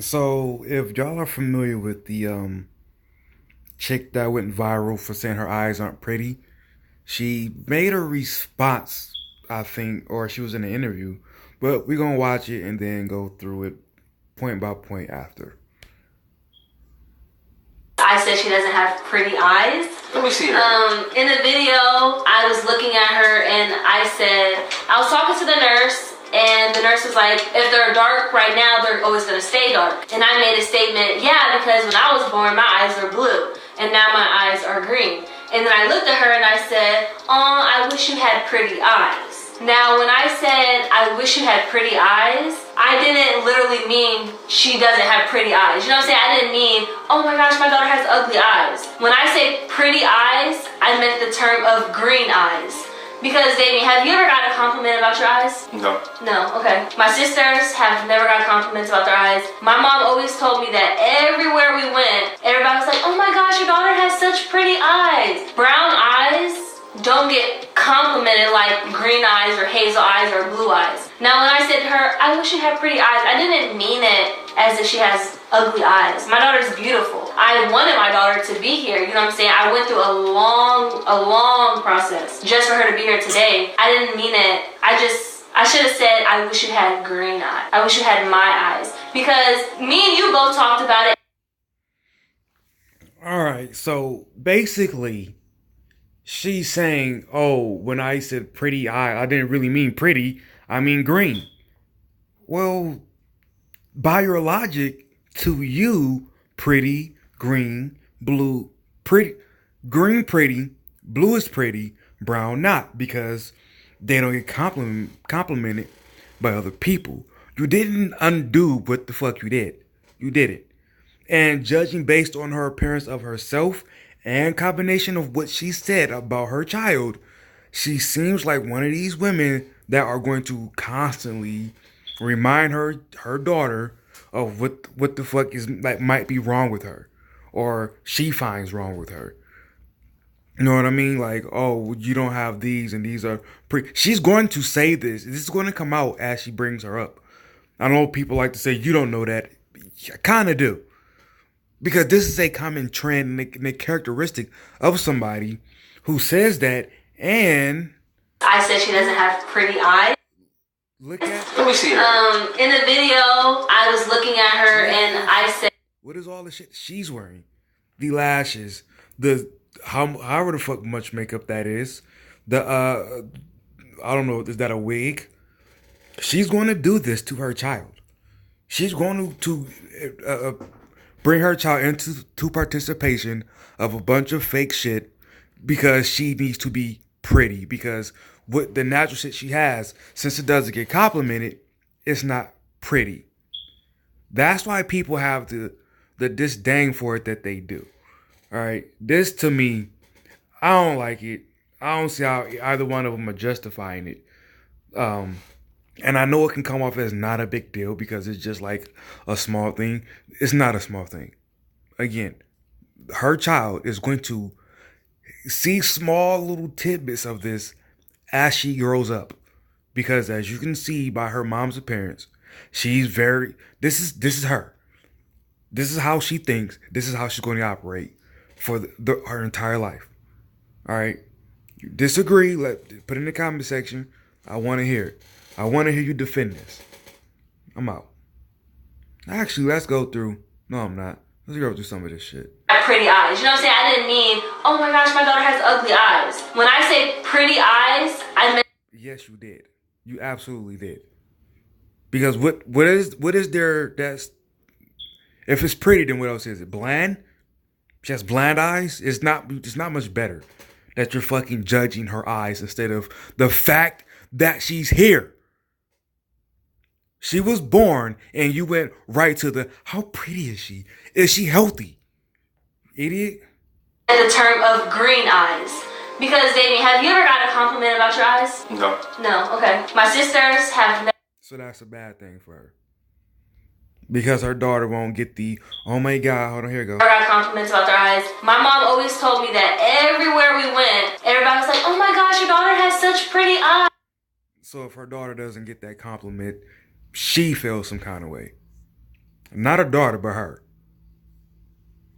So, if y'all are familiar with the chick that went viral for saying her eyes aren't pretty, she made a response, I think, or she was in an interview. But we're gonna watch it and then go through it point by point after. I said she doesn't have pretty eyes. Let me see her. In the video, I was looking at her and I was talking to the nurse, and the nurse was like, if they're dark right now, they're always gonna stay dark. And I made a statement, yeah, because when I was born, my eyes were blue, and now my eyes are green. And then I looked at her and I said, oh, I wish you had pretty eyes. Now, when I said I wish you had pretty eyes, I didn't literally mean she doesn't have pretty eyes. You know what I'm saying? I didn't mean, oh my gosh, my daughter has ugly eyes. When I say pretty eyes, I meant the term of green eyes. Because, Damien, have you ever got a compliment about your eyes? No. No, okay. My sisters have never got compliments about their eyes. My mom always told me that everywhere we went, everybody was like, oh my gosh, your daughter has such pretty eyes. Brown eyes don't get complimented like green eyes or hazel eyes or blue eyes. Now, when I said to her, I wish you had pretty eyes, I didn't mean it as if she has ugly eyes. My daughter's beautiful. I wanted my daughter to be here, you know what I'm saying? I went through a long process just for her to be here today. I didn't mean it. I should have said, I wish you had green eyes. I wish you had my eyes. Because me and you both talked about it. All right. So basically, she's saying, "Oh, when I said pretty eye, I didn't really mean pretty. I mean green." Well, by your logic, to you, pretty, green, blue, pretty, green pretty, blue is pretty, brown not, because they don't get complimented by other people. You didn't undo what the fuck you did. You did it. And judging based on her appearance of herself and combination of what she said about her child, she seems like one of these women that are going to constantly remind her daughter of what the fuck is like might be wrong with her, or she finds wrong with her. You know what I mean? Like, oh, you don't have these, and these are pretty. She's going to say this. This is going to come out as she brings her up. I know people like to say you don't know that. I kind of do, because this is a common trend and a characteristic of somebody who says that. And I said she doesn't have pretty eyes. look at Let me see her. In the video, I was looking at her and I said, what is all the shit she's wearing? The lashes, the however the fuck much makeup that is. The I don't know, is that a wig? She's going to do this to her child. She's going to bring her child into participation of a bunch of fake shit because she needs to be pretty. Because what the natural shit she has, since it doesn't get complimented, it's not pretty. That's why people have the disdain for it that they do. All right, this to me, I don't like it. I don't see how either one of them are justifying it. Um, and I know it can come off as not a big deal because it's just like a small thing. It's not a small thing. Again, her child is going to see small little tidbits of this as she grows up. Because as you can see by her mom's appearance, she's very this is her. This is how she thinks. This is how she's going to operate for her entire life. All right. You disagree? Put it in the comment section. I want to hear it. I want to hear you defend this. I'm out. Actually, let's go through. No, I'm not. Let's go through some of this shit. pretty eyes. You know what I'm saying? I didn't mean, oh my gosh, my daughter has ugly eyes. When I say pretty eyes, I meant. Yes, you did. You absolutely did. Because what is there that's, if it's pretty, then what else is it? Bland? She has bland eyes? It's not much better that you're fucking judging her eyes instead of the fact that she's here. She was born and you went right to the, how pretty is she? Is she healthy? Idiot. The term of green eyes. Because, Damien, have you ever got a compliment about your eyes? No. No, okay. My sisters have never So that's a bad thing for her. Because her daughter won't get the, oh my God, hold on, here you go. got compliments about their eyes. My mom always told me that everywhere we went, everybody was like, oh my gosh, your daughter has such pretty eyes. So if her daughter doesn't get that compliment, she feels some kind of way. Not a daughter, but her.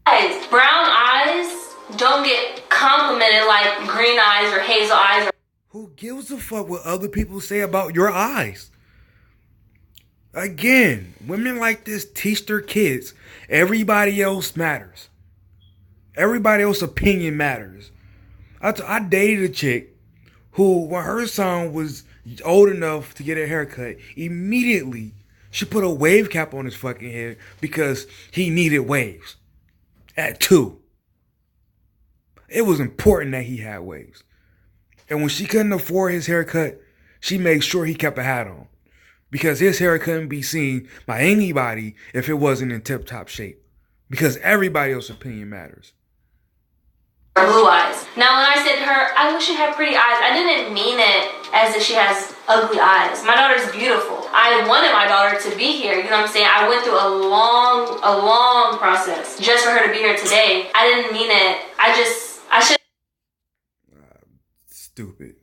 Eyes. Brown eyes don't get complimented like green eyes or hazel eyes. Who gives a fuck what other people say about your eyes? Again, women like this teach their kids everybody else matters. Everybody else's opinion matters. I dated a chick who, when her son was old enough to get a haircut, immediately she put a wave cap on his fucking head because he needed waves. At 2. It was important that he had waves. And when she couldn't afford his haircut, she made sure he kept a hat on. Because his hair couldn't be seen by anybody if it wasn't in tip-top shape. Because everybody else's opinion matters. Blue eyes. Now, when I said to her, I wish she had pretty eyes, I didn't mean it as if she has ugly eyes. My daughter's beautiful. I wanted my daughter to be here. You know what I'm saying? I went through a long process just for her to be here today. I didn't mean it. I should. Stupid.